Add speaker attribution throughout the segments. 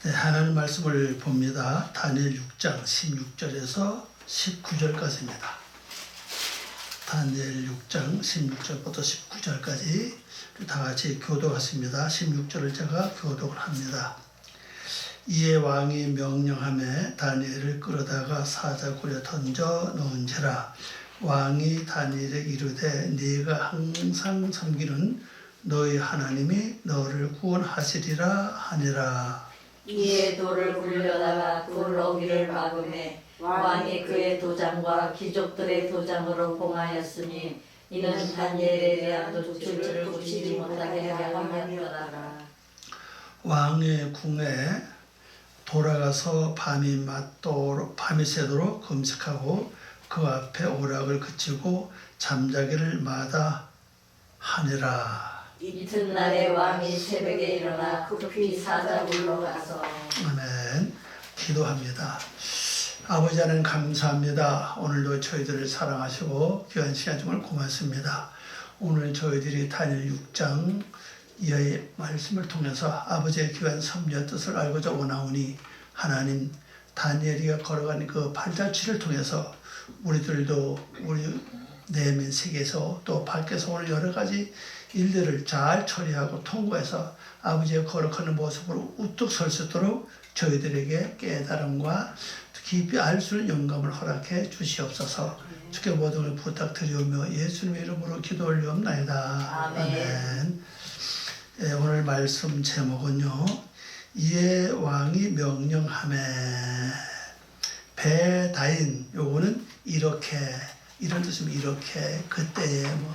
Speaker 1: 네, 하나님 말씀을 봅니다. 다니엘 6장 16절에서 19절까지입니다. 다니엘 6장 16절부터 19절까지 다 같이 교독하십니다. 16절을 제가 교독을 합니다. 이에 왕이 명령하매 다니엘을 끌어다가 사자굴에 던져 넣은지라. 왕이 다니엘에게 이르되 네가 항상 섬기는 너희 하나님이 너를 구원하시리라 하니라.
Speaker 2: 이에 돌을 굴려다가 돌 어귀를 막음에 왕이 그의 도장과 귀족들의 도장으로 봉하였으니 이는 다니엘에 대한 도출을 고치지 못하게 하려 함이었더라.
Speaker 1: 왕의 궁에 돌아가서 밤이 새도록 금식하고 그 앞에 오락을 그치고 잠자기를 마다 하니라.
Speaker 2: 이튿날에 왕이 새벽에 일어나 급히 사자굴로 가서
Speaker 1: 아멘. 기도합니다. 아버지 하나님 감사합니다. 오늘도 저희들을 사랑하시고 귀한 시간 정말 고맙습니다. 오늘 저희들이 다니엘 6장 이하의 말씀을 통해서 아버지의 귀한 섭리의 뜻을 알고자 원하오니 하나님 다니엘이가 걸어가는 그 발자취를 통해서 우리들도 우리 내면 세계에서 또 밖에서 오는 여러 가지 일들을 잘 처리하고 통과해서 아버지의 거룩한 모습으로 우뚝 설 수 있도록 저희들에게 깨달음과 깊이 알 수 있는 영감을 허락해 주시옵소서. 주께 모든 걸 부탁드리오며 예수님의 이름으로 기도 올리옵나이다. 아멘. 네, 오늘 말씀 제목은요. 이에 왕이 명령하매 배다인 요거는 이렇게 이런 뜻입니다. 이렇게 그때에 뭐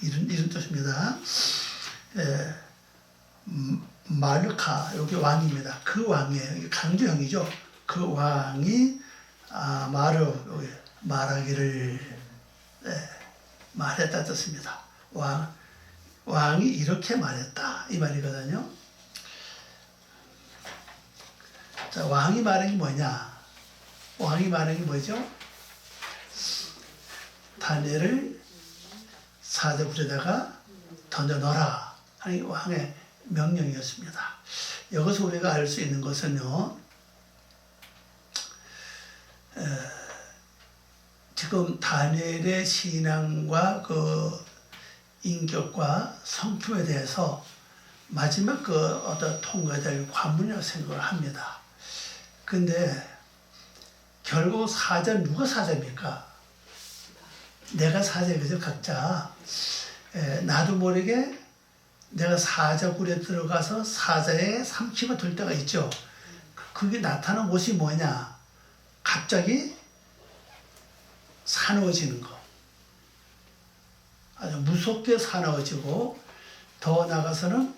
Speaker 1: 이런 뜻입니다. 마르카 여기 왕입니다. 그 왕이에요. 강조형이죠. 그 왕이 여기 말하기를 말했다 뜻입니다. 왕이 이렇게 말했다 이 말이거든요. 자, 왕이 말한 게 뭐냐? 왕이 말한 게 뭐죠? 다니엘을 사자굴에다가 던져 넣어라 하는 왕의 명령이었습니다. 여기서 우리가 알 수 있는 것은요, 지금 다니엘의 신앙과 그 인격과 성품에 대해서 마지막 그 어떤 통과될 관문이라고 생각을 합니다. 근데 결국 사자는 누가 사자입니까? 내가 사자예요. 그죠? 각자. 나도 모르게 내가 사자굴에 들어가서 사자의 삼키가 될 때가 있죠. 그게 나타난 모습이 뭐냐? 갑자기 사나워지는 거. 아주 무섭게 사나워지고 더 나가서는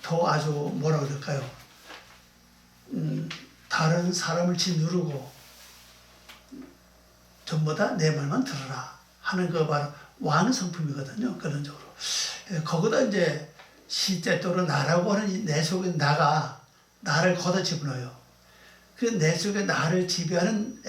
Speaker 1: 더 아주 뭐라 그럴까요? 다른 사람을 짓누르고 전부 다 내 말만 들어라 하는 거 바로 왕의 성품이거든요. 그런적으로. 거기다 이제 시때또로 나라고 하는 내 속에 나를 걷어 집어넣어요. 그 내 속에 나를 지배하는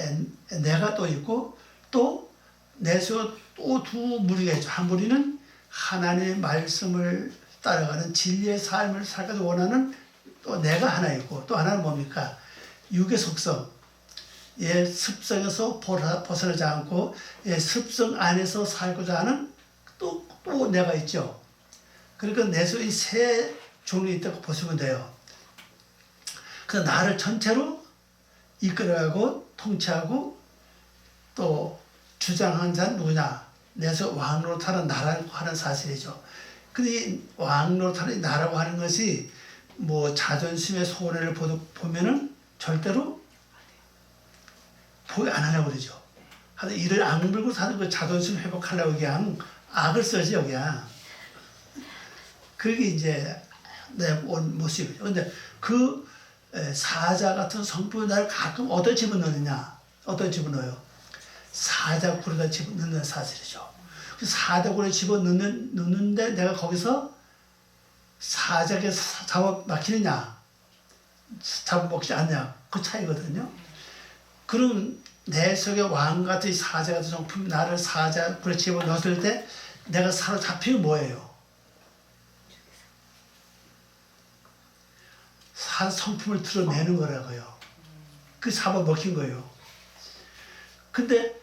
Speaker 1: 내가 또 있고 또 내 속에 또 두 무리가 있죠. 한 무리는 하나님의 말씀을 따라가는 진리의 삶을 살기를 원하는 또 내가 하나 있고 또 하나는 뭡니까? 육의 속성. 습성에서 벗어나지 않고 습성 안에서 살고자 하는 또 내가 있죠. 그러니까 내 속에 세 종류 있다고 보시면 돼요. 그래서 나를 전체로 이끌어가고 통치하고 또 주장하는 자는 누구냐? 내 속 왕노릇하는 나라고 하는 사실이죠. 근데 이 왕노릇하는 나라고 하는 것이 뭐 자존심의 손해를 보면은 절대로 포기 안 하려고 그러죠. 하여튼 이를 악물고 사는 그 자존심 회복하려고 그냥 악을 쓰죠, 그냥. 그게 이제 내 모습이죠. 근데 그 사자 같은 성품을 나를 가끔 어디다 집어넣느냐? 어디다 집어넣어요? 사자굴에다 집어넣는 사실이죠. 그 사자굴에 집어넣는데 내가 거기서 사자에게 잡아먹히느냐? 잡아먹지 않냐? 그 차이거든요. 그럼 내 속에 왕 같은 사자 같은 성품 나를 사자굴에 집어넣었을 때 내가 사로잡히면 뭐예요? 사 성품을 드러내는 거라고요. 그 잡아먹힌 거예요. 근데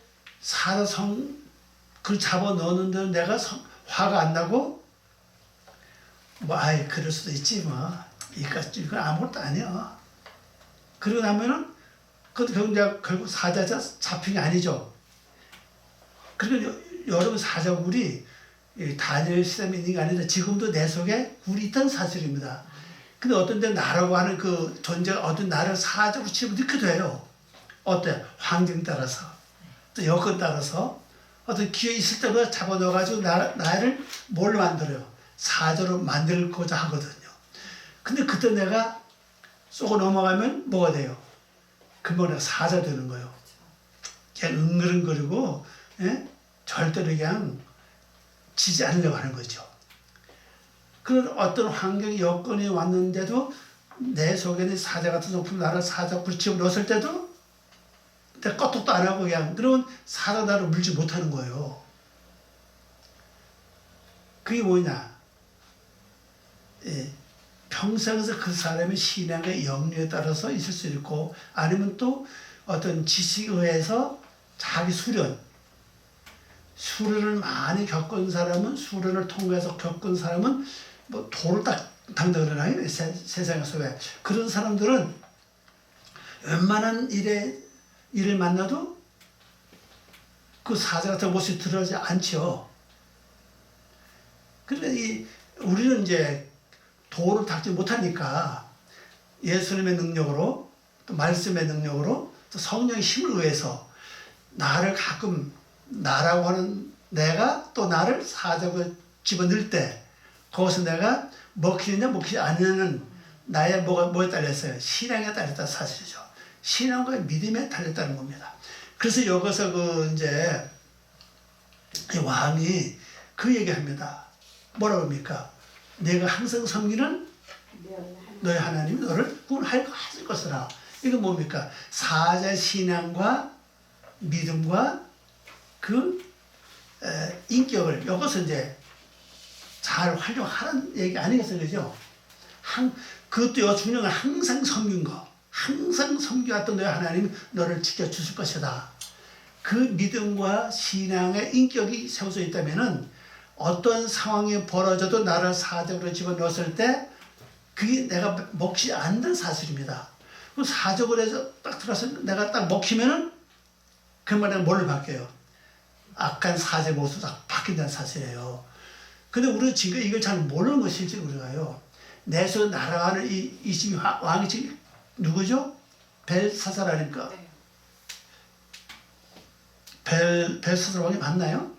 Speaker 1: 그 잡아넣는데 내가 화가 안 나고 아이 그럴 수도 있지 뭐 이건 아무것도 아니야. 그러고 나면은 결국 사자자 잡힌 게 아니죠. 그리고 여러분 사자굴이 다니엘 시대에 있는 게 아니라 지금도 내 속에 굴이 있던 사실입니다. 근데 어떤 때 나라고 하는 그 존재가 어떤 나를 사자로 치면 이렇게 돼요. 어때? 환경 따라서 또 여건 따라서 어떤 기회 있을 때마다 잡아넣어가지고 나를 뭘로 만들어요? 사자로 만들고자 하거든요. 근데 그때 내가 쏘고 넘어가면 뭐가 돼요? 금방 내가 사자 되는 거예요. 그냥 응그릉거리고 절대로 그냥 지지 않으려고 하는 거죠. 그런 어떤 환경 여건이 왔는데도 내 속에는 사자 같은 성품 나를 사자 굴치고 넣었을 때도 내가 껐떡도 안 하고 그냥 그러면 사자 나를 물지 못하는 거예요. 그게 뭐냐? 평생에서 그 사람의 신앙의 영리에 따라서 있을 수 있고 아니면 또 어떤 지식에 의해서 자기 수련을 많이 겪은 사람은 수련을 통해서 겪은 사람은 뭐 도를 딱 당당하잖아요. 세상에서 왜 그런 사람들은 웬만한 일을 만나도 그 사자 같은 모습이 드러나지 않죠. 그런데 우리는 이제 도를 닦지 못하니까 예수님의 능력으로 또 말씀의 능력으로 또 성령의 힘을 의해서 나를 가끔 나라고 하는 내가 또 나를 사자고 집어넣을 때 거기서 내가 먹히느냐 먹히지 않느냐는 나의 뭐에 달렸어요? 신앙에 달렸다는 사실이죠. 신앙과 믿음에 달렸다는 겁니다. 그래서 여기서 이제 왕이 그 얘기합니다. 뭐라고 합니까? 내가 항상 섬기는 너의 하나님이 너를 구원할 것이라. 이건 뭡니까? 사자 신앙과 믿음과 그 인격을 여기서 이제 잘 활용하는 얘기 아니겠어요, 그죠? 그것도 중요한 건 항상 섬긴 거, 항상 섬겨왔던 너의 하나님이 너를 지켜주실 것이다. 그 믿음과 신앙의 인격이 세워져 있다면은 어떤 상황이 벌어져도 나를 사적으로 집어넣었을 때 그게 내가 먹히지 않는 사실입니다. 그 사적으로 해서 딱 들어서 내가 딱 먹히면은 그 말에 뭘로 바뀌어요? 악한 사제 모습으로 딱 바뀐다는 사실이에요. 근데 우리는 지금 이걸 잘 모르는 것일지 우리가요. 내 속에 날아가는 이 지금 왕이 지금 누구죠? 벨사살 아닙니까? 벨사살 왕이 맞나요?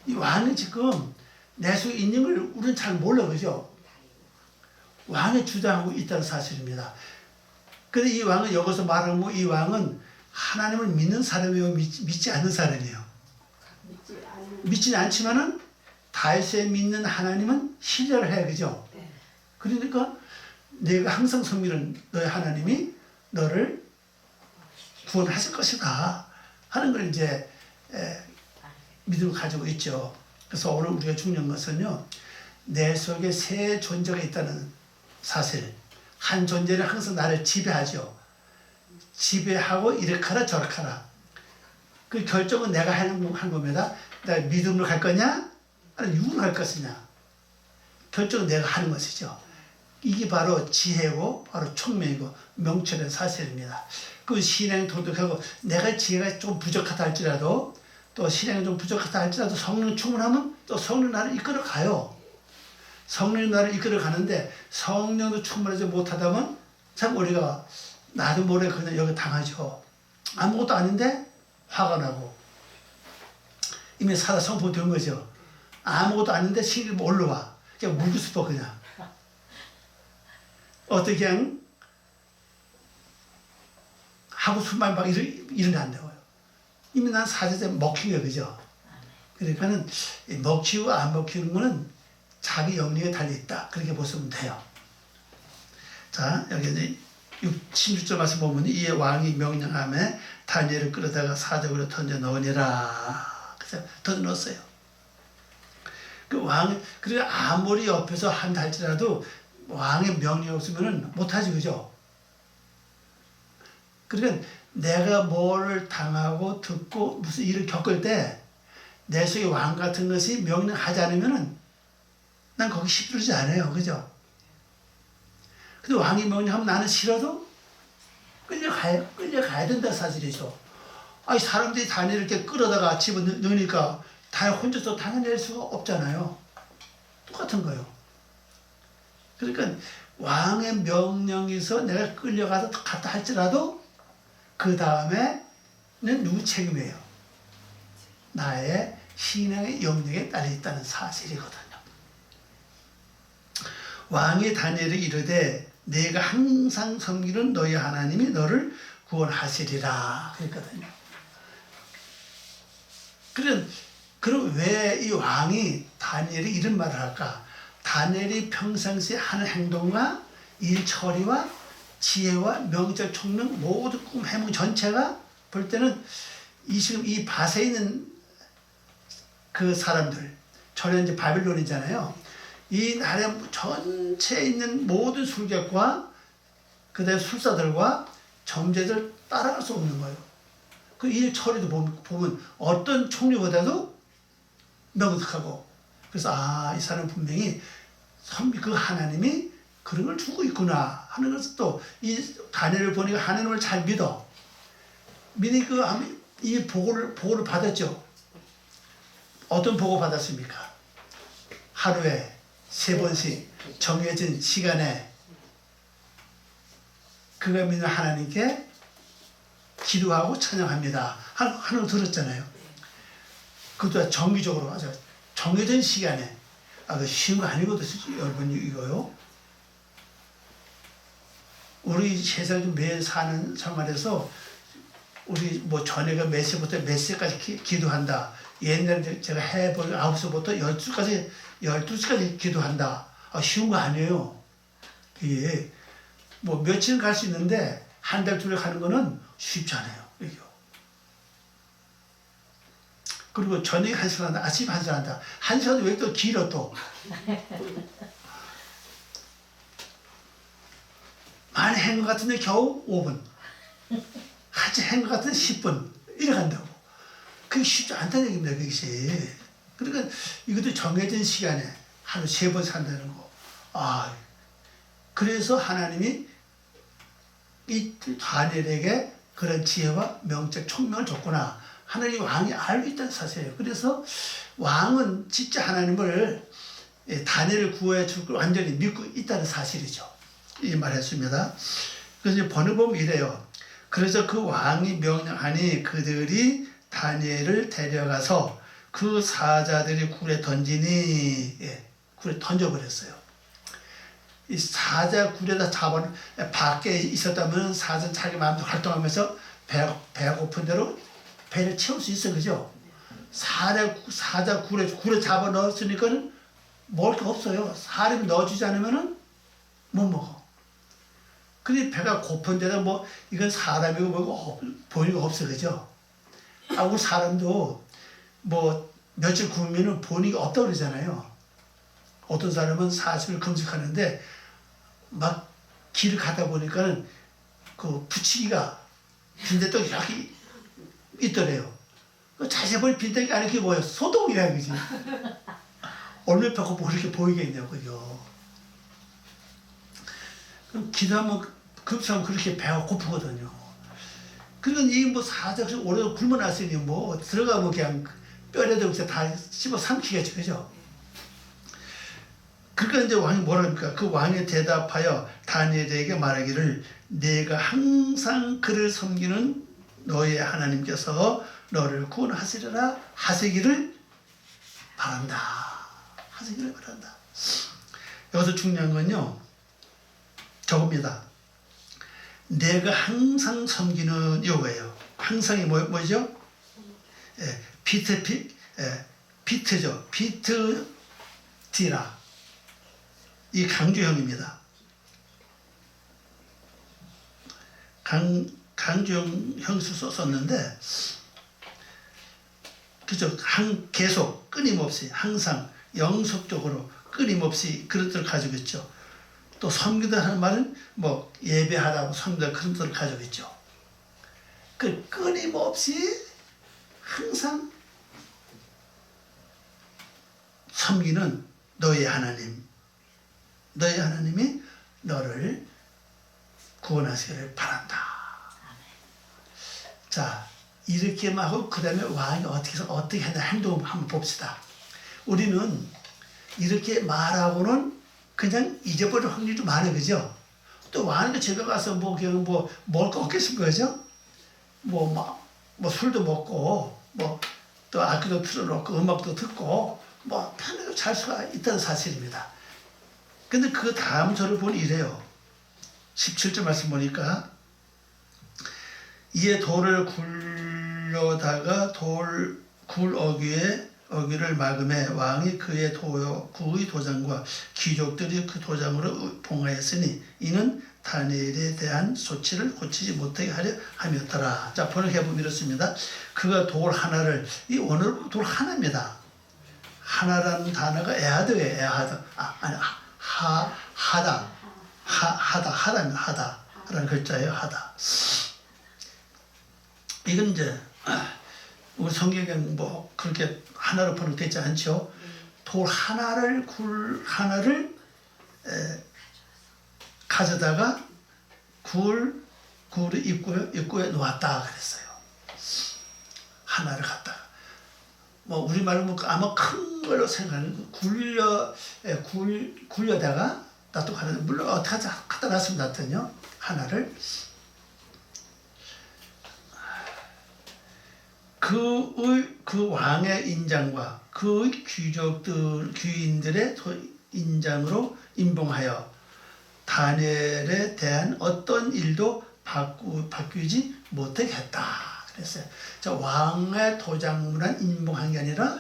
Speaker 1: 이 왕이 지금 내 속에 있는 걸 우리는 잘 몰라, 그죠? 왕이 주장하고 있다는 사실입니다. 근데 이 왕은 여기서 말하면 이 왕은 하나님을 믿는 사람이요, 믿지 않는 사람이에요. 믿지는 않지만은 다윗에 믿는 하나님은 신뢰를 해야, 그죠? 그러니까 내가 항상 섬기는 너의 하나님이 너를 구원하실 것이다 하는 걸 이제 믿음을 가지고 있죠. 그래서 오늘 우리가 중요한 것은요, 내 속에 세 존재가 있다는 사실. 한 존재는 항상 나를 지배하죠. 지배하고 이렇게 하라 저렇게 하라. 그 결정은 내가 하는 겁니다. 내가 믿음으로 갈 거냐 아니면 육으로 갈 것이냐. 결정은 내가 하는 것이죠. 이게 바로 지혜고 바로 총명이고 명철의 사실입니다. 그 신앙이 도덕하고 내가 지혜가 좀 부족하다 할지라도 또 신앙이 좀 부족하다 할지라도 성령 충만하면 또 성령 나를 이끌어 가요. 성령이 나를 이끌어 가는데 성령도 충만하지 못하다면 참 우리가 나도 모르게 그냥 여기 당하죠. 아무것도 아닌데 화가 나고 이미 사다 성품 된 거죠. 아무것도 아닌데 신이 올라와. 그냥 물고 싶어 그냥. 어떻게 그냥 하고 싶은 막 이런 안 되고요. 이미 난 사제에 먹힌 거예요, 그죠? 그러니까는 먹히고 안 먹히는 거는 자기 영리에 달려있다. 그렇게 보시면 돼요. 자, 여기 이제 16절 말씀 보면 이에 왕이 명령함에 다니엘을 끌어다가 사적으로 던져 넣으니라. 그래서 던져 넣었어요. 그 왕이, 그래 아무리 옆에서 한다 할지라도 왕의 명령이 없으면 못하지, 그죠? 그러니까 내가 뭐를 당하고 듣고 무슨 일을 겪을 때 내 속에 왕 같은 것이 명령하지 않으면은 난 거기 휩들지 않아요, 그죠? 근데 왕이 명령하면 나는 싫어도 끌려가야 된다 사실이죠. 아니 사람들이 다니엘 이렇게 끌어다가 집어넣으니까 다 혼자서 당해낼 수가 없잖아요. 똑같은 거예요. 그러니까 왕의 명령에서 내가 끌려가서 갔다 할지라도 그 다음에는 누구 책임이에요? 나의 신앙의 영역에 딸려있다는 사실이거든요. 왕이 다니엘에게 이르되 내가 항상 섬기는 너희 하나님이 너를 구원하시리라 그랬거든요. 그럼 왜 이 왕이 다니엘이 이런 말을 할까? 다니엘이 평상시에 하는 행동과 일 처리와 지혜와 명철 총명 모두 꿈 해몽 전체가 볼 때는 지금 이 밭에 있는 그 사람들, 저는 이제 바빌론이잖아요. 이 나라 전체에 있는 모든 술객과 그다음에 술사들과 점제들 따라갈 수 없는 거예요. 그 일 처리도 보면 어떤 총리보다도 명석하고, 그래서 이 사람 분명히 그 하나님이 그런 걸 주고 있구나 하는 것을 또 이 다니엘을 보니까 하나님을 잘 믿어. 이 보고를 받았죠. 어떤 보고 받았습니까? 하루에 3번씩 정해진 시간에 그가 믿는 하나님께 기도하고 찬양합니다 하는 거 들었잖아요. 그것도 정기적으로 아주 정해진 시간에 그 쉬운 거 아니거든요, 여러분. 이거요. 우리 세상 매일 사는 생활에서 우리 뭐 저녁에 몇 시부터 몇 시까지 기도한다. 옛날에 제가 해본 9시부터 12시까지 기도한다. 쉬운 거 아니에요. 이게 뭐 며칠 갈 수 있는데 한 달 둘에 가는 거는 쉽지 않아요. 이게. 그리고 저녁에 1시간 한다. 아침에 1시간 한다. 1시간도 왜 또 길어 또. 많이 한 것 같은데 겨우 5분. 같이 한 것 같은데 10분. 이래 간다고. 그게 쉽지 않다는 얘기입니다, 그것이. 그러니까 이것도 정해진 시간에 하루 3번 산다는 거. 그래서 하나님이 이 다니엘에게 그런 지혜와 명적 총명을 줬구나. 하나님 왕이 알고 있다는 사실이에요. 그래서 왕은 진짜 하나님을 다니엘을 구해 줄 걸 완전히 믿고 있다는 사실이죠. 이 말했습니다. 그래서 이제 번역 보면 이래요. 그래서 그 왕이 명령하니 그들이 다니엘을 데려가서 그 사자들이 굴에 던지니 굴에 던져버렸어요. 이 사자 굴에다 밖에 있었다면 사자는 자기 마음대로 활동하면서 배가 고픈 대로 배를 채울 수 있어요. 그죠? 사자 굴에 잡아 넣었으니까 먹을 게 없어요. 사람이 넣어주지 않으면 못 먹어. 근데 배가 고픈 데다 이건 사람이고 뭐고 보이가 없어. 그죠? 우리 사람도 며칠 굶으면 보니가 없다고 그러잖아요. 어떤 사람은 40일 금식하는데 막 길을 가다 보니까는 그 부치기가 빈대떡이 이렇게 있더래요. 자세히 보니 빈대떡이 아니 그게 뭐예요? 소독이라 그지. 얼마나 배고프고 그렇게 보이겠냐고. 그죠? 그럼 기도하면 급수하면 그렇게 배가 고프거든요. 그러니까 이 사자가 오래 굶어놨으니 들어가면 그냥 뼈에도 다 씹어 삼키겠죠. 그죠? 그러니까 이제 왕이 뭐라 합니까? 그 왕이 대답하여 다니엘에게 말하기를 내가 항상 그를 섬기는 너의 하나님께서 너를 구원하시리라 하시기를 바란다. 하시기를 바란다. 여기서 중요한 건요. 저겁니다. 내가 항상 섬기는 이거예요. 항상이 뭐죠? 비트죠. 비트디라. 이 강조형입니다. 강조형 형수 썼는데, 그죠? 계속, 끊임없이, 항상, 영속적으로, 끊임없이 그런 뜻을 가지고 있죠. 또 또 섬기다 하는 말은 뭐 예배하다, 섬기다 그런 뜻을 가지고 있죠. 그 끊임없이 항상 섬기는 너의 하나님, 너의 하나님이 너를 구원하시기를 바란다. 자, 이렇게 하고 그 다음에 왕이 어떻게 하냐 행동을 한번 봅시다. 우리는 이렇게 말하고는 그냥 잊어버릴 확률이 좀 많아요, 그죠? 또 왕이 집에 가서 뭐 그냥 뭐 먹을 거 없겠은 거죠? 뭐 술도 먹고 뭐 또 악기도 틀어놓고 음악도 듣고 뭐 편하게 잘 수가 있다는 사실입니다. 근데 그 다음 절을 보니 이래요. 17절 말씀 보니까 이에 돌을 굴려다가 굴 어귀를 막음에 왕이 그의 도장과 귀족들이 그 도장으로 봉하였으니 이는 다니엘에 대한 소치를 고치지 못하게 하려 함이었더라. 자, 번역해보면 이렇습니다. 그가 돌 하나를, 이 오늘 돌 하나입니다. 하나라는 단어가 에하드예요. 에하드. 하다라는 글자예요. 하다. 이건 이제 우리 성경에 뭐 그렇게 하나로 번역되지 않죠. 돌 하나를 가져다가 굴의 입구에 놓았다 그랬어요. 하나를 갖다가 뭐 우리말로 뭐 아마 큰 걸로 생각하는 굴려다가 놔두고 물론 어떻게 갖다 놨습니다. 하여튼요 하나를 그 왕의 인장과 그 귀인들의 인장으로 임봉하여 다니엘에 대한 어떤 일도 바꾸지 못하게 했다 그랬어요. 자, 왕의 도장만 임봉한 게 아니라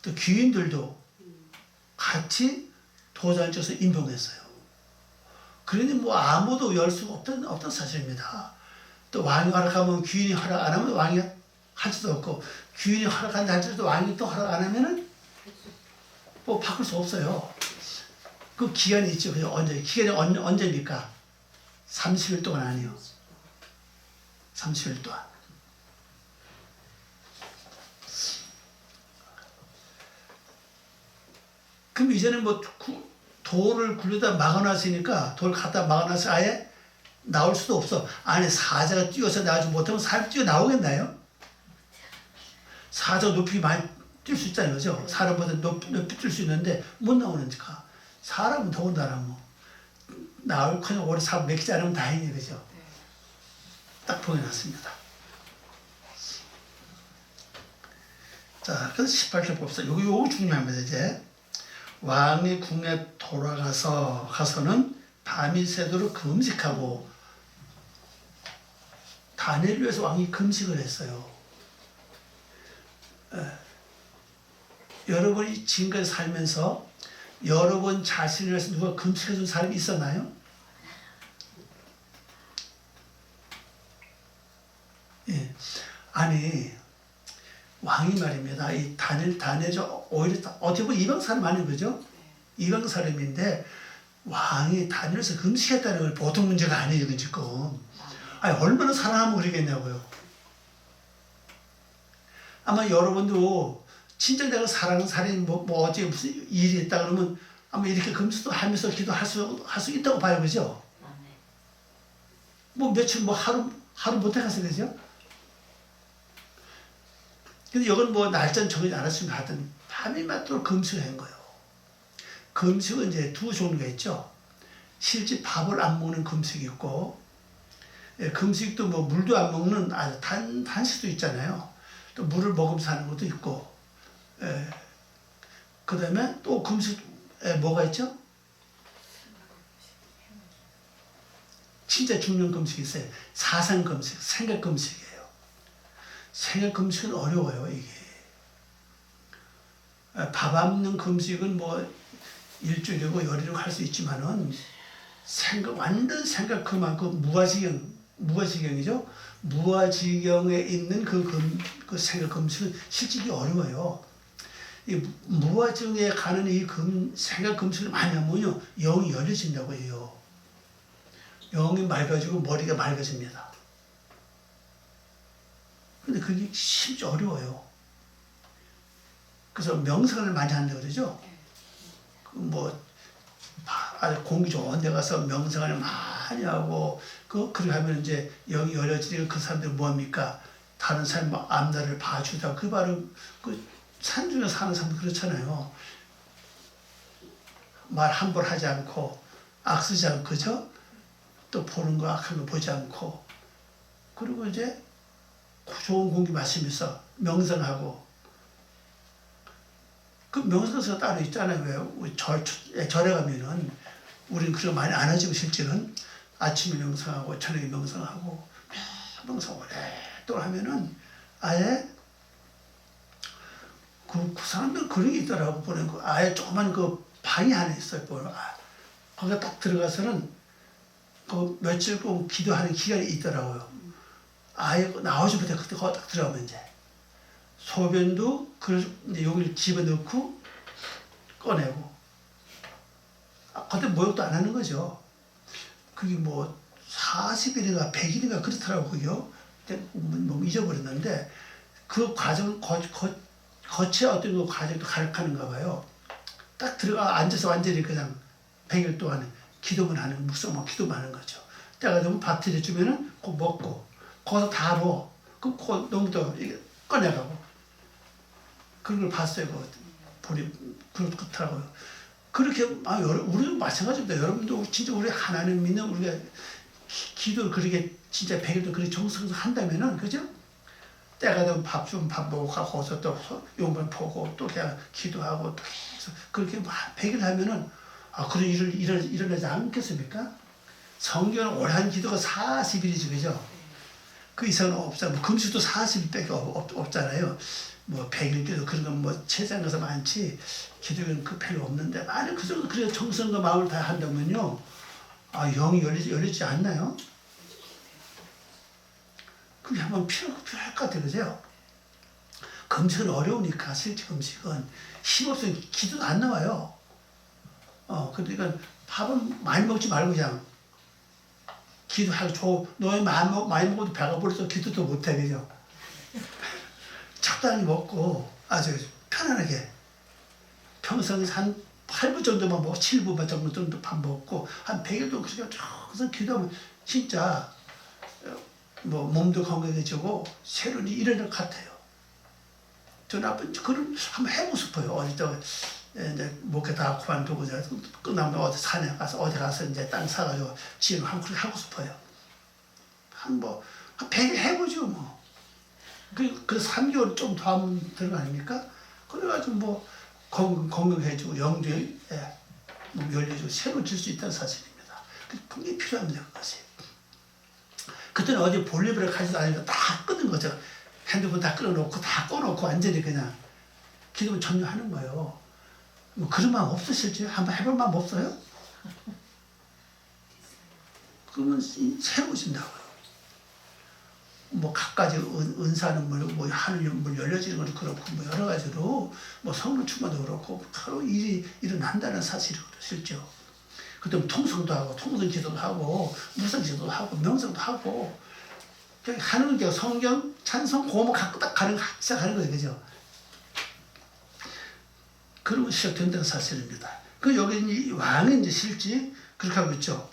Speaker 1: 또 귀인들도 같이 도장을 쳐서 임봉했어요. 그러니 뭐 아무도 열 수가 없던 사실입니다. 또 왕이 허락하면 귀인이 허락 안 하면 왕이 할 수도 없고, 귀인이 허락한다 할지라도 왕이 또 허락 안 하면은 뭐 바꿀 수 없어요. 그 기간이 있죠. 그죠? 기간이 언제입니까? 30일 동안 아니요. 30일 동안. 그럼 이제는 뭐 돌을 굴려다 막아놨으니까 돌 갖다 막아놔서 아예 나올 수도 없어. 안에 사자가 뛰어서 나오지 못하면 사람이 뛰어 나오겠나요? 사자 높이 많이 뛸 수 있잖아요. 그죠? 사람보다 높이 뛸 수 있는데 못 나오니까. 사람은 더군다나 뭐 나올 커녕 오래 사고 맥히지 않으면 다행이에요. 그죠? 딱 보여놨습니다. 자, 그래서 18절 봅시다. 요거 중요합니다. 이제 왕이 궁에 가서는 밤이 새도록 금식하고, 다니엘을 위해서 왕이 금식을 했어요. 여러분이 지금까지 살면서 여러분 자신을 위해서 누가 금식해 준 사람이 있었나요? 예. 아니, 왕이 말입니다. 이 다니엘이 오히려 어떻게 보면 이방 사람 아닌 거죠? 이방 사람인데 왕이 다니엘에서 금식했다는 건 보통 문제가 아니에요, 지금. 아니, 얼마나 사랑하면 그러겠냐고요. 아마 여러분도 진짜 내가 사랑하는 사람이 뭐 어째 무슨 일이 있다 그러면 아마 이렇게 금식도 하면서 기도할 수 있다고 봐요, 그죠? 뭐 며칠 뭐 하루 못해 가서 그죠? 근데 이건 뭐 날짜는 정하지 않았으면 하여튼 밤이 맞도록 금식을 한 거예요. 금식은 이제 두 종류가 있죠. 실제 밥을 안 먹는 금식이 있고, 금식도 뭐 물도 안 먹는 아주 단식도 있잖아요. 또 물을 먹으면서 하는 것도 있고, 그 다음에 또 금식, 뭐가 있죠? 진짜 중요한 금식이 있어요. 사상 금식, 생각 금식이에요. 생각 금식은 어려워요, 이게. 밥 안 먹는 금식은 뭐 일주일이고 열흘이고 할 수 있지만은 완전 생각 그만큼 무아지경이죠. 무아지경에 있는 그 생각 금식은 실질이 어려워요. 이 무아증에 가는 이 생각 금식을 많이 하면요 영이 열려진다고 해요. 영이 맑아지고 머리가 맑아집니다. 근데 그게 진짜 어려워요. 그래서 명상을 많이 한다고 그러죠. 아주 공기 좋은 데 가서 명상을 많이 하고 그렇게 하면 이제 영이 열려지니까 그 사람들은 뭡니까? 다른 사람 앞날을 봐주다. 그 바로 그 산중에 사는 사람들 그렇잖아요. 말 함부로 하지 않고 악쓰지 않고 그죠? 또 보는 거 악한 거 보지 않고 그리고 이제 좋은 공기 마시면서 명상하고 그 명상서 따로 있잖아요. 왜? 우리 절에 가면은 우리는 그런 많이 안 하지만 실제는 아침에 명상하고 저녁에 명상하고 명상 오랫동안 하면은 아예 그 사람들 그런 게 있더라고. 보는 거 아예 조그만 그 방이 하나 있어요. 거기에 딱 들어가서는 그 며칠 꼭 기도하는 기간이 있더라고요. 아예 나오지 못해 그때 거기 딱 들어가면 이제 소변도 이제 여기를 집어넣고 꺼내고 그때 목욕도 안 하는 거죠. 그게 뭐 40일인가 100일인가 그렇더라고요. 뭐 잊어버렸는데 그 과정 거쳐야 어떤 그 과정도 가르치는가 봐요. 딱 들어가 앉아서 완전히 그냥 100일 동안 기도만 하는 묵상만 기도만 하는 거죠. 때가 되면 밥 들여주면은 꼭 먹고 거기서 다 뭐 그 농도 꺼내가고 그런 걸 봤어요. 보니 그렇더라고요. 그렇게 우리도 마찬가지입니다. 여러분도 진짜 우리 하나님 믿는 우리가 기도를 그렇게 진짜 100일도 그렇게 정성을 한다면은 그죠? 때가 되면 밥 먹고 거기서 또 용변 보고 또 그냥 기도하고 또 계속 그렇게 100일 하면은 그런 일을 일어나지 않겠습니까? 성경은 오래 한 기도가 40일이죠, 그죠? 그 이상은 없잖아요. 뭐 금식도 40일밖에 없잖아요. 뭐 100일 기도 그런 건 뭐 세상 가서 많지 기도는 그 별로 없는데 만약 그 정도 그래 정성과 마음을 다 한다면요, 영이 열리지 않나요? 그게 한번 필요할 것 같아요, 그죠? 금식은 어려우니까 실제 금식은 힘 없으면 기도도 안 나와요. 그러니까 밥은 많이 먹지 말고 그냥 기도하고 너희 많이 먹어도 배가 부르서 기도도 못해, 그죠? 적당히 먹고 아주 편안하게 평소에 한 8분 정도만 먹고 7분 정도 밥 먹고 한 100일 동안 그렇게 쭉 기도하면 진짜 뭐 몸도 건강해지고 새로운 일이 일어날 것 같아요. 저는 그런 한번 해보고 싶어요. 어디 이제 목에 다 그만두고 끝나면 어디 산에 가서 이제 땅 사가지고 지금 한번 그렇게 하고 싶어요. 한 100일 해보죠 뭐. 그 3개월 좀 더 하면 되는 거 아닙니까? 그래가지고 뭐 건강해지고 영주에 뭐 열려지고 새로워질 수 있다는 사실입니다. 그게 필요합니다, 그것이. 그때는 어디 볼일을 가지도 않으니까 다 끄는 거죠. 핸드폰 다 끊어놓고 다 꺼놓고 완전히 그냥 기도를 전념하는 거예요. 뭐 그런 마음 없으실지요? 한번 해볼 마음 없어요? 그러면 새로우신다고요. 뭐 갖가지 은사는 뭐 하늘 문 열려지는 것도 그렇고 뭐 여러 가지로 뭐 성령 충만도 그렇고 바로 일이 일어난다는 사실이거든요, 실제로. 그때 통성도 하고 통성 기도도 하고 무성 기도도 하고 명성도 하고 하는 게 성경 찬송 고목 갖고 딱 시작하는 거죠, 그죠? 그러면 시작된다는 사실입니다. 여기 왕이 이제 실제 그렇게 하고 있죠.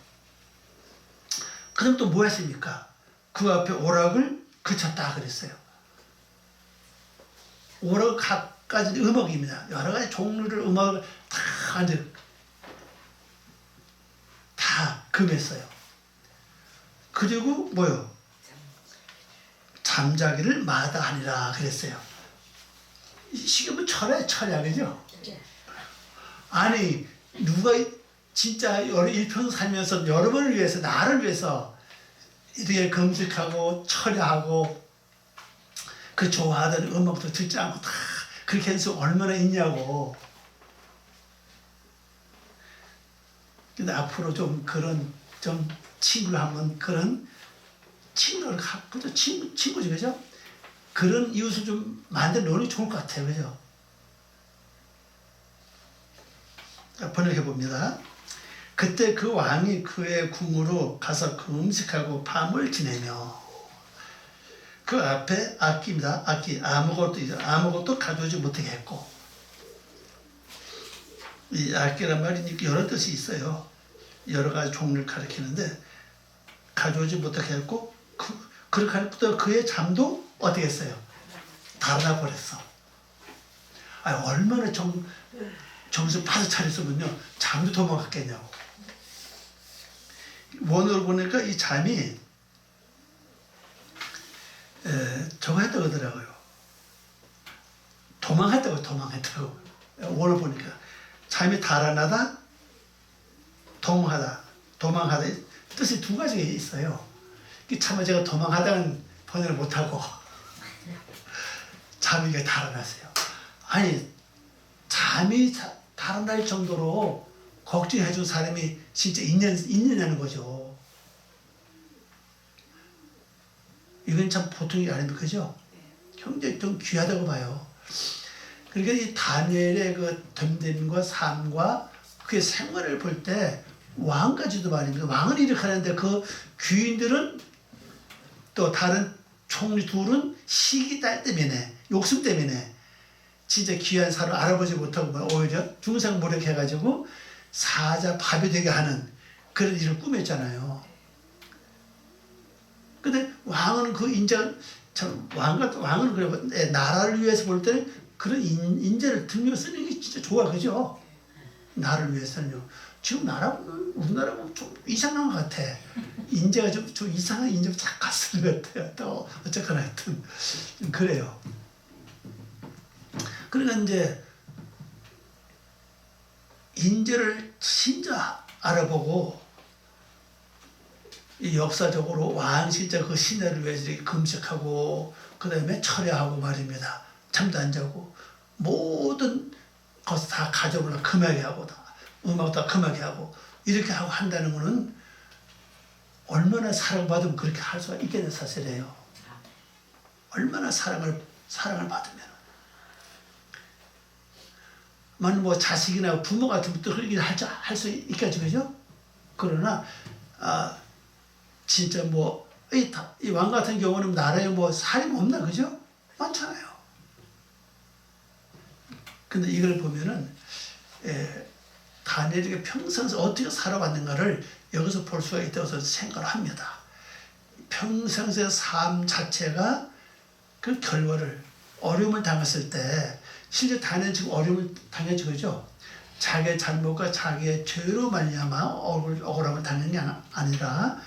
Speaker 1: 그럼 또 뭐 했습니까? 그 앞에 오락을 그쳤다 그랬어요. 오락 각가지 음악입니다. 여러 가지 종류를 음악을 다 금했어요. 그리고 뭐요? 잠자기를 마다하니라 그랬어요. 지금은 철야 그죠? 아니 누가 진짜 일평생 살면서 여러분을 위해서 나를 위해서 이렇게 금식하고 철야하고 그 좋아하던 음악도 듣지 않고 다 그렇게 해서 얼마나 있냐고. 근데 앞으로 좀 그런 좀 친구를 한번 그런 친구를 갖고 친구지 그죠? 그런 이웃을 좀 만들어 놓으면 좋을 것 같아요, 그죠? 번역해 봅니다. 그때 그 왕이 그의 궁으로 가서 금식하고 밤을 지내며 그 앞에 악기입니다. 악기 아무것도 가져오지 못하게 했고, 이 악기란 말이 여러 뜻이 있어요. 여러 가지 종류를 가리키는데 가져오지 못하게 했고 그렇게 하니까 그의 잠도 어떻게 했어요? 달아나 버렸어. 얼마나 정신 바짝 차렸으면요 잠도 도망갔겠냐고. 원어로 보니까 이 잠이 저거 했다고 하더라고요. 도망했다고. 원어로 보니까 잠이 달아나다, 도망하다 뜻이 두 가지가 있어요. 차마 제가 도망하다는 번역을 못하고 잠이 달아났어요. 아니 잠이 달아날 정도로 걱정해준 사람이 진짜 있느냐는 거죠. 이건 참 보통이 아닙니까? 그죠? 굉장히 좀 귀하다고 봐요. 그러니까 이 다니엘의 그 됨됨과 삶과 그의 생활을 볼 때 왕까지도 말입니다. 왕은 이렇게 하는데 그 귀인들은 또 다른 총리 둘은 시기 때문에, 욕심 때문에 진짜 귀한 사람 알아보지 못하고 오히려 중상모략해가지고 사자 밥이 되게 하는 그런 일을 꾸몄잖아요. 근데 왕은 그 왕은 그리고 나라를 위해서 볼 때는 그런 인재를 등려 쓰는 게 진짜 좋아, 그죠? 나를 위해서는요. 지금 우리나라는 좀 이상한 것 같아. 인재가 좀 이상한 인재가 잠깐 쓰는 것 같아요. 또 어쨌거나 하여튼 그래요. 그러니까 이제 인재를 진짜 알아보고 이 역사적으로 왕 진짜 그 신뢰를 위해서 이렇게 금식하고 그 다음에 철야하고 말입니다. 잠도 안 자고 모든 것을 다 가져오려 금하게 하고 다 음악 다 금하게 하고 이렇게 하고 한다는 거는 얼마나 사랑받으면 그렇게 할 수가 있겠는 사실이에요. 얼마나 사랑을 받으면. 만 뭐 자식이나 부모 같으면 또 그렇게 할 수 있겠죠, 그죠? 그러나 진짜 뭐 이 왕 같은 경우는 나라에 뭐 살림 없나, 그죠? 많잖아요. 근데 이걸 보면은 다니엘이 평생 어떻게 살아왔는가를 여기서 볼 수가 있다고 생각을 합니다. 평생의 삶 자체가 그 결과를 어려움을 당했을 때 실제 다니엘은 지금 어려움을 당했죠, 그죠? 자기의 잘못과 자기의 죄로 말미암아 억울함을 당한 게 아니라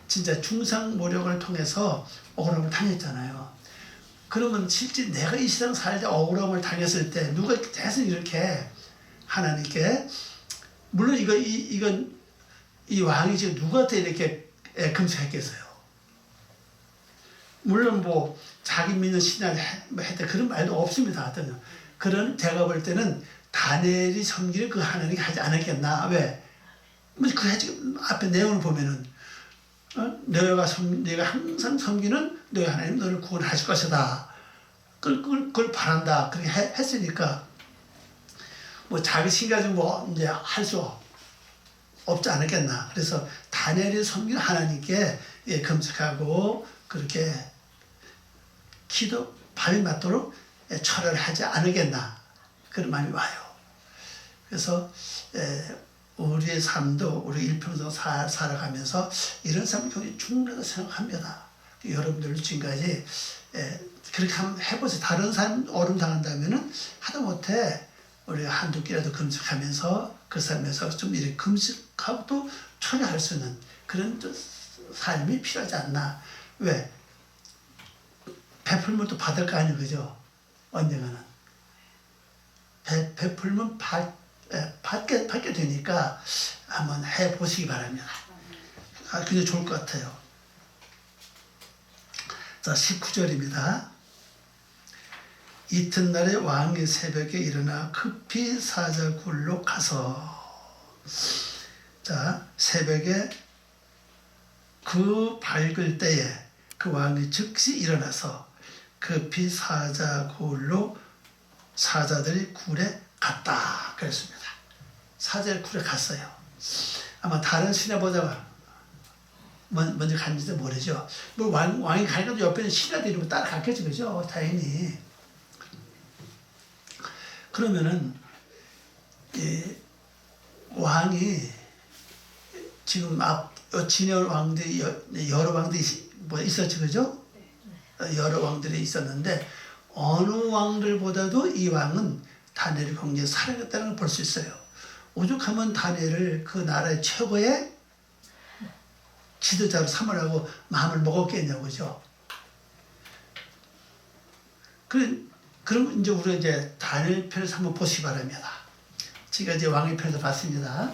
Speaker 1: 진짜 중상모략을 통해서 억울함을 당했잖아요. 그러면 실제 내가 이 세상 살다 억울함을 당했을 때 누가 대신 이렇게 하나님께 물론 이건 이 왕이 지금 누구한테 이렇게 금식했겠어요. 물론 뭐 자기 믿는 신앙을 했다 그런 말도 없습니다. 그런 제가 볼 때는 다니엘이 섬기는 그 하나님이 하지 않았겠나. 왜? 그 지금 앞에 내용을 보면은 내가 항상 섬기는 너희 하나님 너를 구원하실 것이다. 그걸 바란다. 그렇게 했으니까 뭐 자기 신가지고 뭐 이제 할 수 없지 않았겠나. 그래서 다니엘이 섬기는 하나님께 금식하고 그렇게 기도 밤이 맞도록 철회를 하지 않겠나. 그런 마음이 와요. 그래서 우리의 삶도 우리 일평생 살아가면서 이런 삶이 굉장히 중요하다고 생각합니다. 여러분들 지금까지 그렇게 한번 해보세요. 다른 사람 어려움 당한다면은 하다못해 우리가 한두 끼라도 금식하면서 그 삶에서 좀 이렇게 금식하고 또 철회할 수 있는 그런 삶이 필요하지 않나. 왜? 베풀면 또 받을 거 아니에요, 그죠? 언젠가는. 베풀면 받게 되니까 한번 해보시기 바랍니다. 굉장히 좋을 것 같아요. 자, 19절입니다. 이튿날에 왕이 새벽에 일어나 급히 사자 굴로 가서, 자, 새벽에 그 밝을 때에 그 왕이 즉시 일어나서 급히 사자들이 굴에 갔다 그랬습니다. 사제를 굴에 갔어요. 아마 다른 신하보다 먼저 갔는지도 모르죠. 뭐 왕이 가니까 옆에는 신하들이 뭐 따라갔겠죠, 그죠? 당연히. 그러면은 왕이 지금 진여 왕들이 여러 왕들이 뭐 있었죠, 그죠? 여러 왕들이 있었는데 어느 왕들보다도 이 왕은 다니엘을 굉장히 사랑했다는 걸 볼 수 있어요. 오죽하면 다니엘을 그 나라의 최고의 지도자로 삼으라고 마음을 먹었겠냐고, 그죠? 그럼 이제 우리가 이제 다니엘 편에서 한번 보시기 바랍니다. 제가 이제 왕의 편에서 봤습니다.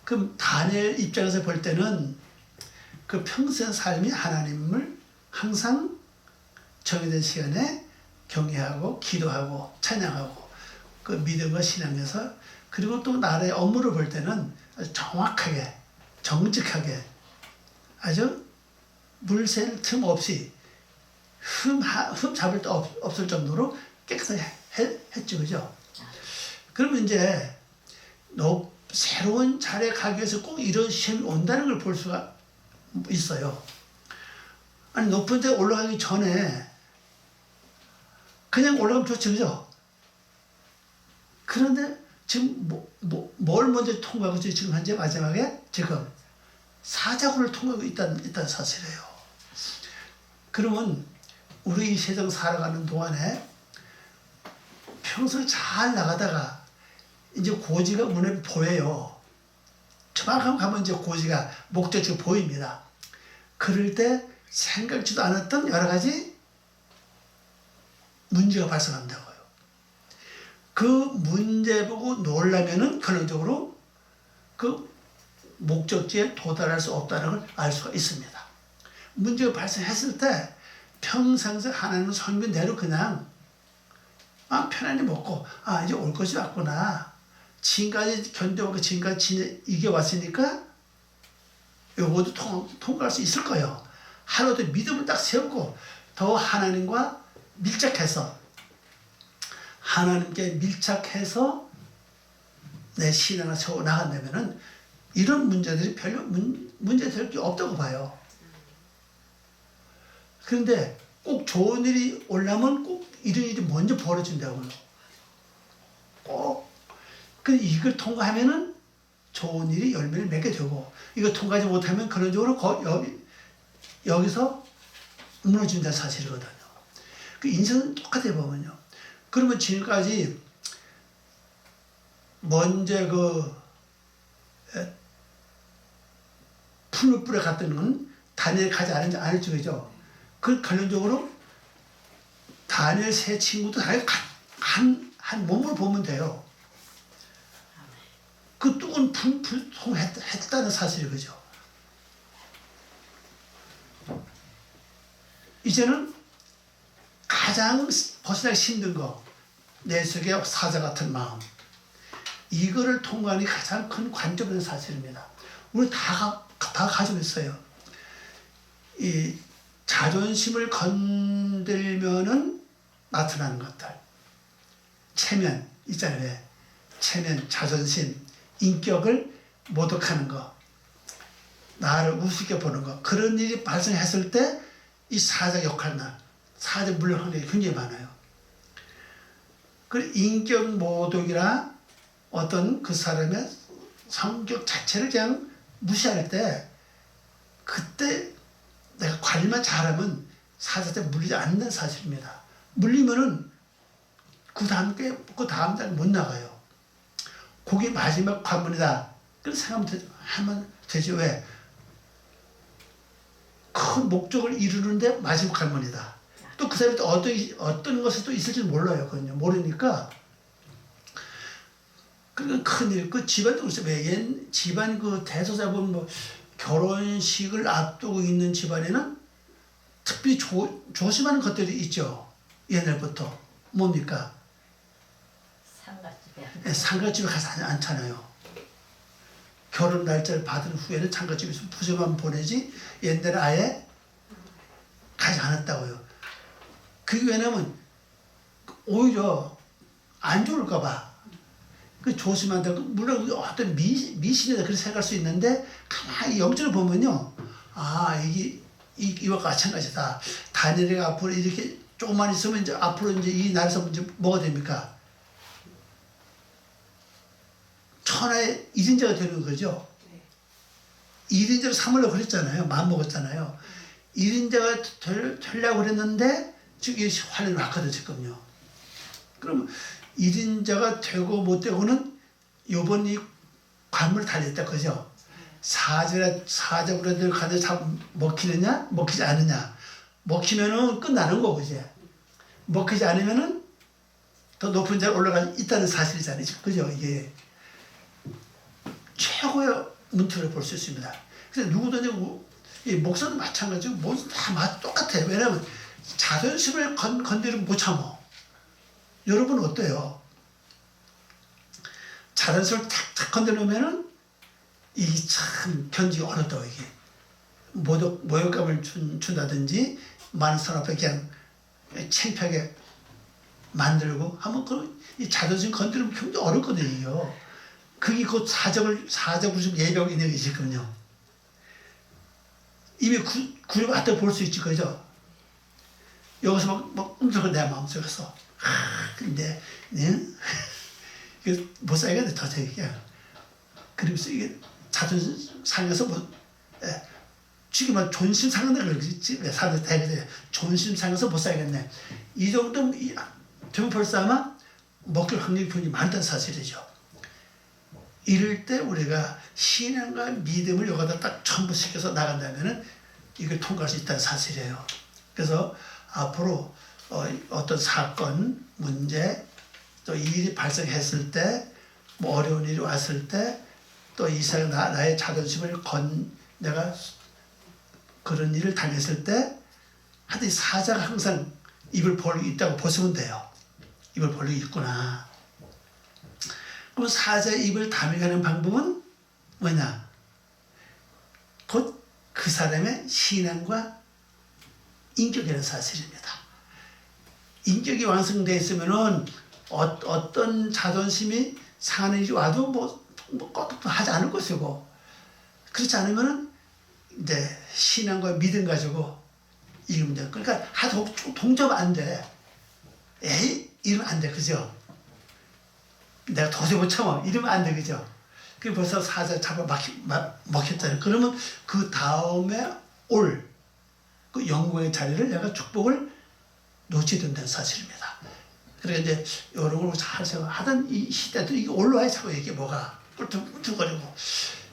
Speaker 1: 그럼 다니엘 입장에서 볼 때는 그 평생 삶이 하나님을 항상 정해진 시간에 경외하고 기도하고 찬양하고 그 믿음과 신앙에서, 그리고 또 나라의 업무를 볼 때는 아주 정확하게 정직하게 아주 물샐 틈 없이 흠 잡을 데 없을 정도로 깨끗하게 했죠, 그죠? 그러면 이제 새로운 자리에 가기 위해서 꼭 이런 시험이 온다는 걸 볼 수가 있어요. 아니, 높은 데 올라가기 전에 그냥 올라가면 좋죠, 그죠? 그런데 지금 뭘 먼저 통과하고 있죠? 지금 현재 마지막에 지금 사자굴을 통과하고 있다는 사실이에요. 그러면 우리 이 세상 살아가는 동안에 평소에 잘 나가다가 이제 고지가 눈에 보여요. 저만큼 가면 이제 고지가 목적지가 보입니다. 그럴 때 생각지도 않았던 여러 가지 문제가 발생한다고요. 그 문제 보고 놀라면은 결론적으로 그 목적지에 도달할 수 없다는 걸 알 수가 있습니다. 문제가 발생했을 때 평상시 하나님은 성빈대로 그냥 편안히 먹고 이제 올 것이 왔구나. 지금까지 견뎌오고 지금까지 이겨왔으니까 요것도 통과할 수 있을 거예요. 하루도 믿음을 딱 세우고 더 하나님과 밀착해서 하나님께 밀착해서 내 신앙을 세워 나간다면은 이런 문제들이 별로 문제 될 게 없다고 봐요. 그런데 꼭 좋은 일이 오려면 꼭 이런 일이 먼저 벌어진다고요. 꼭. 이걸 통과하면은 좋은 일이 열매를 맺게 되고, 이거 통과하지 못하면 그런적으로 여기서 무너진다는 사실이거든요. 그 인생은 똑같아 보면요. 그러면 지금까지 먼저 풀로 뿌려 갔던 건 다니엘 가지 않을지, 그죠? 그 관련적으로 다니엘 세 친구도 다 한 몸을 보면 돼요. 그 뜨거운 불통했다는 사실이, 그죠? 이제는 가장 벗어나기 힘든 거, 내 속에 사자 같은 마음, 이거를 통과하는 가장 큰 관점인 사실입니다. 우리 다 가지고 있어요. 이 자존심을 건들면은 나타나는 것들, 체면 있잖아요. 체면, 자존심, 인격을 모독하는 거, 나를 우습게 보는 거, 그런 일이 발생했을 때 이 사자 역할나 사자 물러가는 게 굉장히 많아요. 그 인격 모독이나 어떤 그 사람의 성격 자체를 그냥 무시할 때, 그때 내가 관리만 잘하면 사자한테 물리지 않는다는 사실입니다. 물리면은 그 다음 달 못 나가요. 그게 마지막 관문이다. 그렇게 생각하면 되지. 왜? 큰 목적을 이루는데 마지막 관문이다. 또 그 사람이 또 어떤 것이 또 있을지 몰라요. 그건요. 모르니까. 그러니까 큰일. 그 집안도 그렇죠. 왜? 집안 대소자본 결혼식을 앞두고 있는 집안에는 특별히 조심하는 것들이 있죠. 옛날부터. 뭡니까? 상가집에 가서 않잖아요. 결혼 날짜를 받은 후에는 상가집에서 부서만 보내지 옛날에 아예 가지 않았다고요. 그게 왜냐면 오히려 안 좋을까 봐. 그 조심한다. 물론 어떤 미신이다 그렇게 생각할 수 있는데 가만히 영적으로 보면요. 아 이와 마찬가지다. 다니엘이가 앞으로 이렇게 조금만 있으면 이제 앞으로 이제 이 나라에서 이제 뭐가 됩니까? 천하의 1인자가 되는 거죠. 1인자로 삼으려고 그랬잖아요. 마음 먹었잖아요. 1인자가 되려고 그랬는데 지금 이 환란이 왔거든 지금요. 그럼 1인자가 되고 못 되고는 요번 이 관문을 달렸다 그죠? 사자굴에 가서 먹히느냐 먹히지 않느냐. 먹히면은 끝나는 거고 이제. 먹히지 않으면은 더 높은 자로 올라가 있다는 사실이잖아요. 그죠? 이게 최고의 문턱을 볼 수 있습니다. 그래서 누구든지 이 목사도 마찬가지고 모두 다 똑같아요. 왜냐하면 자존심을 건드리면 못 참어. 여러분 어때요? 자존심을 탁탁 건드리면은 이게 참 견디기 어렵다고 이게. 모욕감을 준다든지 많은 사람 앞에 그냥 창피하게 만들고 하면 이 자존심 건드리면 굉장히 어렵거든요. 그게 곧 사자굴 예배하고 있는 게 지금요. 이미 구름 왔다 볼 수 있지, 그죠? 여기서 막 움직여 내 마음속에서. 근데, 이게 못 살겠네, 도저히. 그러면서 이게 자존심 상해서 지금 존심 상한다 그러지. 사람들 대개 존심 상해서 못 살겠네. 이 정도면 되면 벌써 아마 먹힐 확률이 굉장히 많다는 사실이죠. 이럴 때 우리가 신앙과 믿음을 여기다 딱 첨부시켜서 나간다면은 이걸 통과할 수 있다는 사실이에요. 그래서 앞으로 어떤 사건, 문제, 또 일이 발생했을 때, 뭐 어려운 일이 왔을 때, 또 이 사람 나의 자존심을 내가 그런 일을 당했을 때, 하여튼 사자가 항상 입을 벌리고 있다고 보시면 돼요. 입을 벌리고 있구나. 그럼 사자의 입을 다물게 방법은 뭐냐? 곧 그 사람의 신앙과 인격이라는 사실입니다. 인격이 완성되어 있으면은 어떤 자존심이 상하는 일이 와도 뭐 하지 않을 것이고, 그렇지 않으면은 이제 신앙과 믿음 가지고 이기면 돼. 그러니까 하도 동접 안 돼. 에이 이러면 안 돼, 그죠? 내가 도저히 못 참아. 이러면 안 돼, 그죠? 그 벌써 사자 잡아 먹혔잖아요. 그러면 그 다음에 올 그 영광의 자리를 내가 축복을 놓치게 된다는 사실입니다. 그러니까 이제 이런 걸 잘 하던 이 시대도 이게 올라와야 자꾸 이게 뭐가 꿀뚝꿀뚝거리고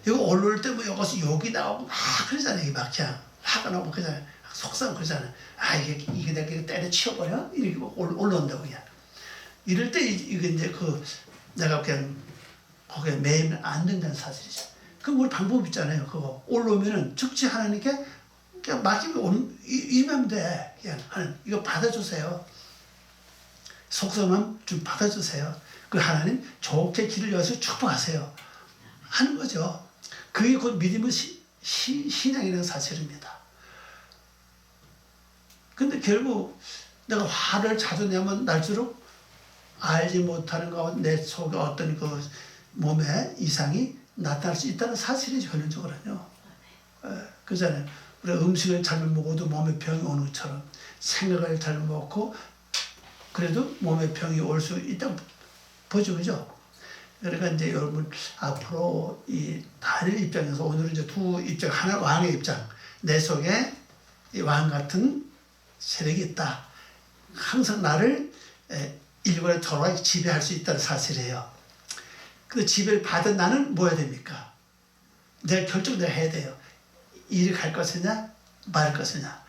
Speaker 1: 이거 올라올 때 뭐 여기서 욕이 나오고 막 그러잖아요. 이게 막 그냥 화가 나고 그러잖아요. 속상 그러잖아요. 아 이게 내가 때려치워버려? 이렇게 올라온다고 그냥. 이럴 때 이게 이제 내가 그냥 거기에 매이면 안 된다는 사실이죠. 그럼 우리 방법 있잖아요. 그거 올라오면은 즉시 하나님께 그냥 맡기면 이면 돼. 그냥 이거 받아주세요. 속성함 좀 받아주세요. 그 하나님 좋게 길을 여서 축복하세요. 하는 거죠. 그게 곧 믿음의 신앙이라는 사실입니다. 근데 결국 내가 화를 자주 내면 날수록 알지 못하는 가운데 내 속에 어떤 그 몸에 이상이 나타날 수 있다는 사실이죠. 결론적으로는요. 그잖아요. 우리가 음식을 잘못 먹어도 몸에 병이 오는 것처럼 생각을 잘못 먹고 그래도 몸에 병이 올 수 있다고 보죠. 그죠? 그러니까 이제 여러분 앞으로 이 다른 입장에서 오늘은 이제 두 입장, 하나 왕의 입장, 내 속에 이 왕 같은 세력이 있다. 항상 나를 일본에 돌아와 지배할 수 있다는 사실이에요. 그 지배를 받은 나는 뭐 해야 됩니까? 내가 결정을 해야 돼요. 이리 갈 것이냐 말 것이냐.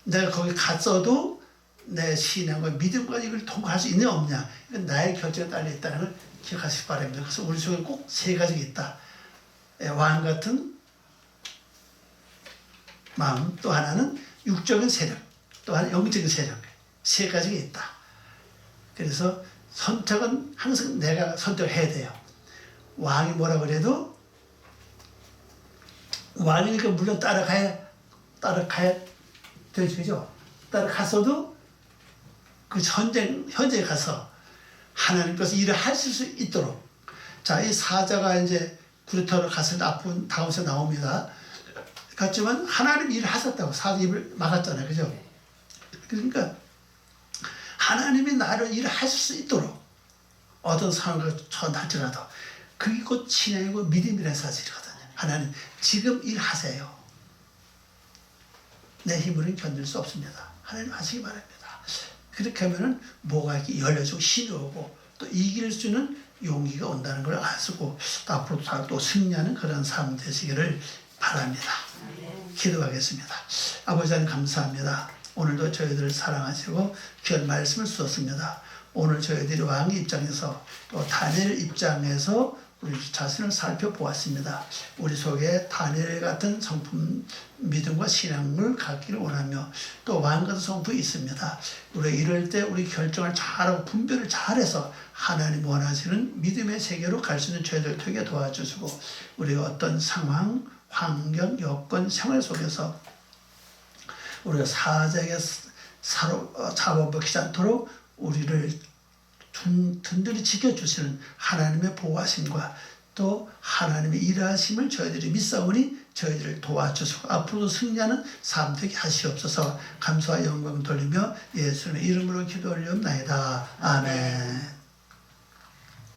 Speaker 1: 내가 거기 갔어도 내 신앙과 믿음과 이걸 통과할 수 있느냐 없느냐. 이건 나의 결정에 딸려 있다는 걸 기억하시기 바랍니다. 그래서 우리 속에 꼭 세 가지가 있다. 왕 같은 마음, 또 하나는 육적인 세력, 또 하나는 영적인 세력. 세 가지가 있다. 그래서 선택은 항상 내가 선택해야 돼요. 왕이 뭐라 그래도 왕이니까 물론 따라가야 되죠. 그죠? 따라갔어도 그 현장에 가서 하나님께서 일을 하실 수 있도록 자, 이 사자가 이제 구리터로 갔을 때 앞부분 다음에 나옵니다. 그렇지만 하나님 일을 하셨다고 사자 입을 막았잖아요. 그죠? 그러니까 하나님이 나를 일을 하실 수 있도록 어떤 상황을 처할지라도 그게 곧 신앙이고 믿음이라는 사실이거든요. 하나님 지금 일하세요. 내 힘으로는 견딜 수 없습니다. 하나님 하시기 바랍니다. 그렇게 하면은 뭐가 이렇게 열려지고 힘이 오고 또 이길 수 있는 용기가 온다는 걸 아시고 또 앞으로 또 승리하는 그런 삶 되시기를 바랍니다. 기도하겠습니다. 아버지 하나님 감사합니다. 오늘도 저희들을 사랑하시고 귀한 말씀을 주셨습니다. 오늘 저희들이 왕의 입장에서 또 다니엘 입장에서 우리 자신을 살펴보았습니다. 우리 속에 다니엘 같은 성품, 믿음과 신앙을 갖기를 원하며 또 왕 같은 성품이 있습니다. 우리 이럴 때 우리 결정을 잘하고 분별을 잘해서 하나님 원하시는 믿음의 세계로 갈 수 있는 저희들 되게 도와주시고 우리가 어떤 상황, 환경, 여건, 생활 속에서 우리가 사자에게 잡아먹히지 않도록 우리를 든든히 지켜주시는 하나님의 보호하심과 또 하나님의 일하심을 저희들이 믿사오니 저희들을 도와주시고 앞으로도 승리하는 삶 되게 하시옵소서. 감사와 영광 돌리며 예수님의 이름으로 기도 올리옵나이다. 아멘.